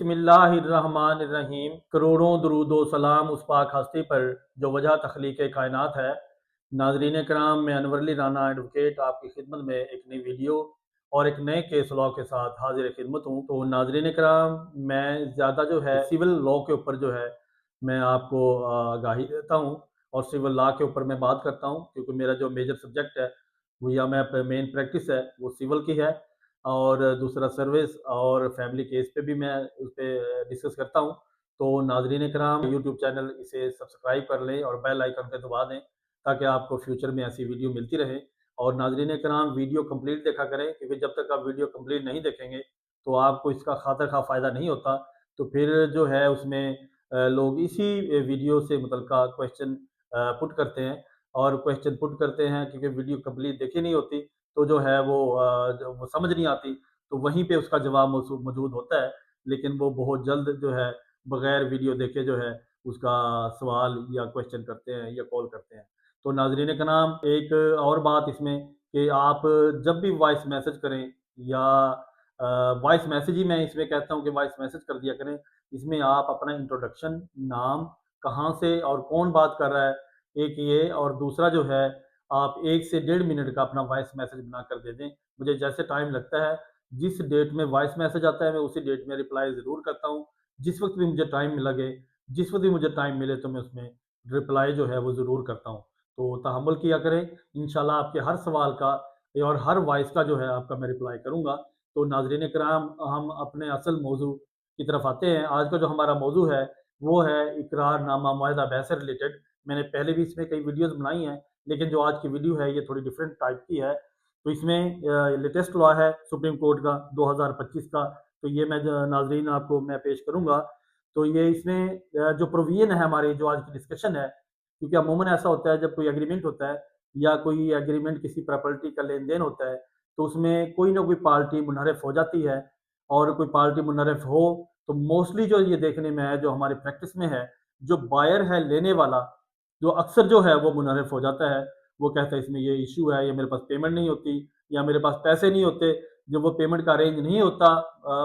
बिस्मिल्लाहिर्रहमानिर्रहीम। करोड़ों दुरूदो सलाम उस पाक हस्ती पर जो वजह तख्लीक कायनात है। नाजरीन कराम, मैं अनवर अली राना एडवोकेट आपकी खिदमत में एक नई वीडियो और एक नए केस लॉ के साथ हाजिर खिदमत हूँ। तो नाजरीन कराम, मैं ज़्यादा जो है सिविल लॉ के ऊपर जो है मैं आपको आगाही देता हूँ और सिविल लॉ के ऊपर मैं बात करता हूँ, क्योंकि मेरा जो मेजर सब्जेक्ट है वो या मैं मेन प्रैक्टिस है वो सिविल की है, और दूसरा सर्विस और फैमिली केस पे भी मैं उस पर डिस्कस करता हूँ। तो नाजरीन कराम, यूट्यूब चैनल इसे सब्सक्राइब कर लें और बेल आइकन पे दबा दें ताकि आपको फ्यूचर में ऐसी वीडियो मिलती रहे। और नाजरीन कराम, वीडियो कंप्लीट देखा करें, क्योंकि जब तक आप वीडियो कंप्लीट नहीं देखेंगे तो आपको इसका खातर खा फ़ायदा नहीं होता। तो फिर जो है उसमें लोग इसी वीडियो से मुतल्लिका क्वेश्चन पुट करते हैं, और क्वेश्चन पुट करते हैं क्योंकि वीडियो कंप्लीट देखी नहीं होती, तो जो है वो समझ नहीं आती। तो वहीं पे उसका जवाब मौजूद होता है, लेकिन वो बहुत जल्द जो है बगैर वीडियो देखे जो है उसका सवाल या क्वेश्चन करते हैं या कॉल करते हैं। तो नाजरीन का नाम, एक और बात इसमें कि आप जब भी वॉइस मैसेज करें या वॉइस मैसेज ही मैं इसमें कहता हूँ कि वॉइस मैसेज कर दिया करें। इसमें आप अपना इंट्रोडक्शन, नाम, कहाँ से और कौन बात कर रहा है, एक ये, और दूसरा जो है आप 1 से डेढ़ मिनट का अपना वॉइस मैसेज बना कर दे दें। मुझे जैसे टाइम लगता है, जिस डेट में वॉइस मैसेज आता है मैं उसी डेट में रिप्लाई ज़रूर करता हूँ। जिस वक्त भी मुझे टाइम लगे, जिस वक्त भी मुझे टाइम मिले, तो मैं उसमें रिप्लाई जो है वो ज़रूर करता हूँ। तो तहम्मुल किया करें, इंशाल्लाह आपके हर सवाल का और हर वॉइस का जो है आपका मैं रिप्लाई करूँगा। तो नाज़रीन किराम, हम अपने असल मौजू की तरफ आते हैं। आज का जो हमारा मौजू है वो है इकरारनामा मुआहदा बहस से रिलेटेड। मैंने पहले भी इसमें कई वीडियोज़ बनाई हैं, लेकिन जो आज की वीडियो है ये थोड़ी डिफरेंट टाइप की है। तो इसमें लेटेस्ट लॉ है सुप्रीम कोर्ट का 2025 का, तो ये मैं नाजरीन आपको मैं पेश करूंगा। तो ये इसमें जो प्रोविजन है हमारी, जो आज की डिस्कशन है, क्योंकि अमूमन ऐसा होता है जब कोई एग्रीमेंट होता है या कोई एग्रीमेंट किसी प्रॉपर्टी का लेन देन होता है, तो उसमें कोई ना कोई पार्टी मुनहरफ हो जाती है। और कोई पार्टी मुनहरफ हो तो मोस्टली जो ये देखने में है, जो हमारी प्रैक्टिस में है, जो बायर है, लेने वाला, जो अक्सर जो है वो मुनहरफ हो जाता है। वो कहता है इसमें ये इशू है, या मेरे पास पेमेंट नहीं होती, या मेरे पास पैसे नहीं होते। जब वो पेमेंट का अरेंज नहीं होता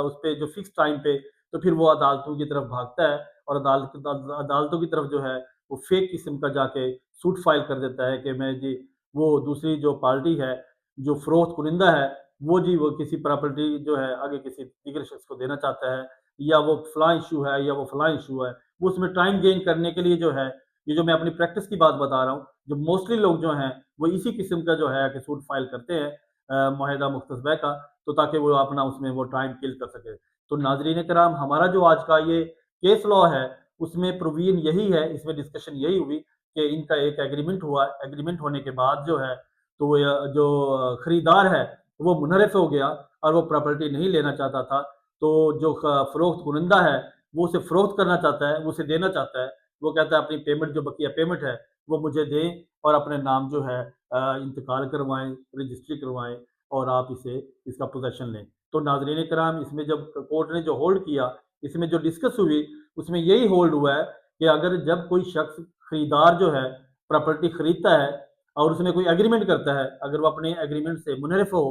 उस पे जो फिक्स टाइम पे, तो फिर वो अदालतों की तरफ भागता है, और अदालतों की तरफ जो है वो फेक किस्म का जाके सूट फाइल कर देता है कि मैं जी, वो दूसरी जो पार्टी है, जो फरोख्त कुनिंदा है, वो जी वो किसी प्रॉपर्टी जो है आगे किसी दीगर शख्स को देना चाहता है, या वो फलां इशू है, या वो फलां इशू है। वो उसमें टाइम गेन करने के लिए जो है, ये जो मैं अपनी प्रैक्टिस की बात बता रहा हूँ, जो मोस्टली लोग जो हैं वो इसी किस्म का जो है कि सूट फाइल करते हैं मुआहदा मुख्तसबह का, तो ताकि वो अपना उसमें वो टाइम किल कर सके। तो नाजरीन कराम, हमारा जो आज का ये केस लॉ है उसमें प्रोविजन यही है, इसमें डिस्कशन यही हुई कि इनका एक एग्रीमेंट हुआ। एग्रीमेंट होने के बाद जो है, तो वो जो खरीदार है वो मुनहरफ हो गया और वो प्रॉपर्टी नहीं लेना चाहता था। तो जो फरोख्त कुनिंदा है वो उसे फरोख्त करना चाहता है, वो उसे देना चाहता है। वो कहता है अपनी पेमेंट, जो बकिया पेमेंट है वो मुझे दें, और अपने नाम जो है इंतकाल करवाएं, रजिस्ट्री करवाएं, और आप इसे इसका पोजेशन लें। तो नाजरीन कराम, इसमें जब कोर्ट ने जो होल्ड किया, इसमें जो डिस्कस हुई, उसमें यही होल्ड हुआ है कि अगर जब कोई शख्स, खरीदार जो है, प्रॉपर्टी खरीदता है और उसमें कोई एग्रीमेंट करता है, अगर वो अपने एग्रीमेंट से मुनहरफ हो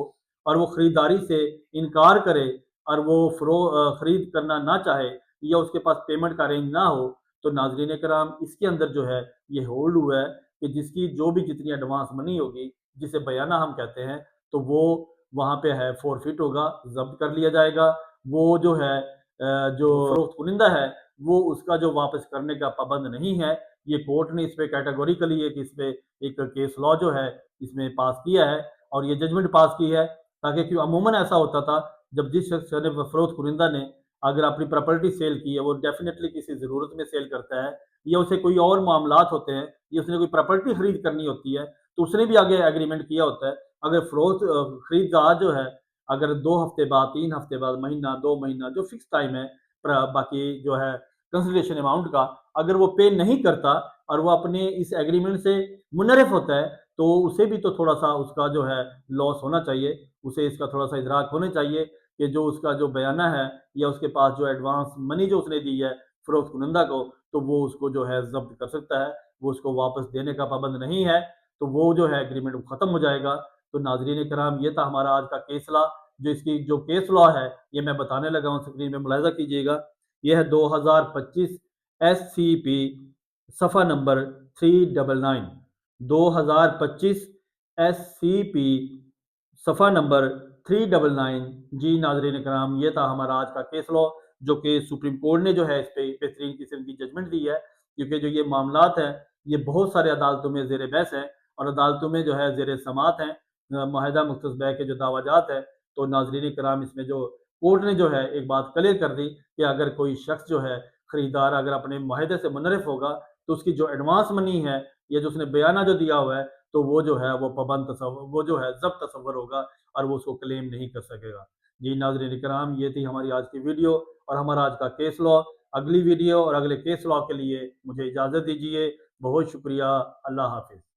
और वो खरीदारी से इनकार करे, और वो खरीद करना ना चाहे, या उसके पास पेमेंट का अरेंज ना हो, तो नाजरीन कराम, इसके अंदर जो है ये होल्ड हुआ है कि जिसकी जो भी जितनी एडवांस मनी होगी, जिसे बयाना हम कहते हैं, तो वो वहाँ पे है फोरफिट होगा, जब्त कर लिया जाएगा। वो जो है जो फरोख्त कुनिंदा है वो उसका जो वापस करने का पाबंद नहीं है। ये कोर्ट ने इस पे कैटेगोरिकली एक इस पे एक केस लॉ जो है इसमें पास किया है, और ये जजमेंट पास की है, ताकि क्यों अमूमन ऐसा होता था जब जिस शख्स ने, फरोख्त कुनिंदा ने अगर अपनी प्रॉपर्टी सेल की है, वो डेफिनेटली किसी ज़रूरत में सेल करता है, या उसे कोई और मामलात होते हैं, या उसने कोई प्रॉपर्टी खरीद करनी होती है, तो उसने भी आगे एग्रीमेंट किया होता है। अगर फरोख्त खरीदार जो है, अगर 2 हफ्ते बाद, 3 हफ्ते बाद, महीना, 2 महीना, जो फिक्स टाइम है बाकी जो है कंसिडरेशन अमाउंट का, अगर वो पे नहीं करता और वो अपने इस एग्रीमेंट से मुनहरफ होता है, तो उसे भी तो थोड़ा सा उसका जो है लॉस होना चाहिए, उसे इसका थोड़ा सा इदराक होना चाहिए कि जो उसका जो बयाना है, या उसके पास जो एडवांस मनी जो उसने दी है फरोख्त कुनिंदा को, तो वो उसको जो है जब्त कर सकता है, वो उसको वापस देने का पाबंद नहीं है। तो वो जो है एग्रीमेंट खत्म हो जाएगा। तो नाजरीन कराम, ये था हमारा आज का केस लॉ। जो इसकी जो केस लॉ है ये मैं बताने लगा हूँ, स्क्रीन में मुलाहिजा कीजिएगा। यह है 2025 SCP सफ़ा नंबर 399। 2025 SCP सफ़ा नंबर 399। जी नाज़रीन कराम, ये था हमारा आज का केस लॉ, जो कि सुप्रीम कोर्ट ने जो है इस पे बेहतरीन किस्म की जजमेंट दी है, क्योंकि जो ये मामलात हैं ये बहुत सारे अदालतों में ज़ेर बहस हैं और अदालतों में जो है ज़ेर समात हैं। माहिदा मुख्तस बै के जो दावाजात है, तो नाज़रीन कराम इसमें जो कोर्ट ने जो है एक बात क्लियर कर दी कि अगर कोई शख्स जो है खरीदार अगर अपने माहिदे से मुनरिफ होगा, तो उसकी जो एडवांस मनी है या जो उसने बयाना जो दिया हुआ है, तो वो जो है वो पाबंद तसव्वुर, वो जो है ज़ब्त तसव्वुर होगा और वो उसको क्लेम नहीं कर सकेगा। जी नाज़रीन कराम, ये थी हमारी आज की वीडियो और हमारा आज का केस लॉ। अगली वीडियो और अगले केस लॉ के लिए मुझे इजाज़त दीजिए। बहुत शुक्रिया। अल्लाह हाफ़िज़।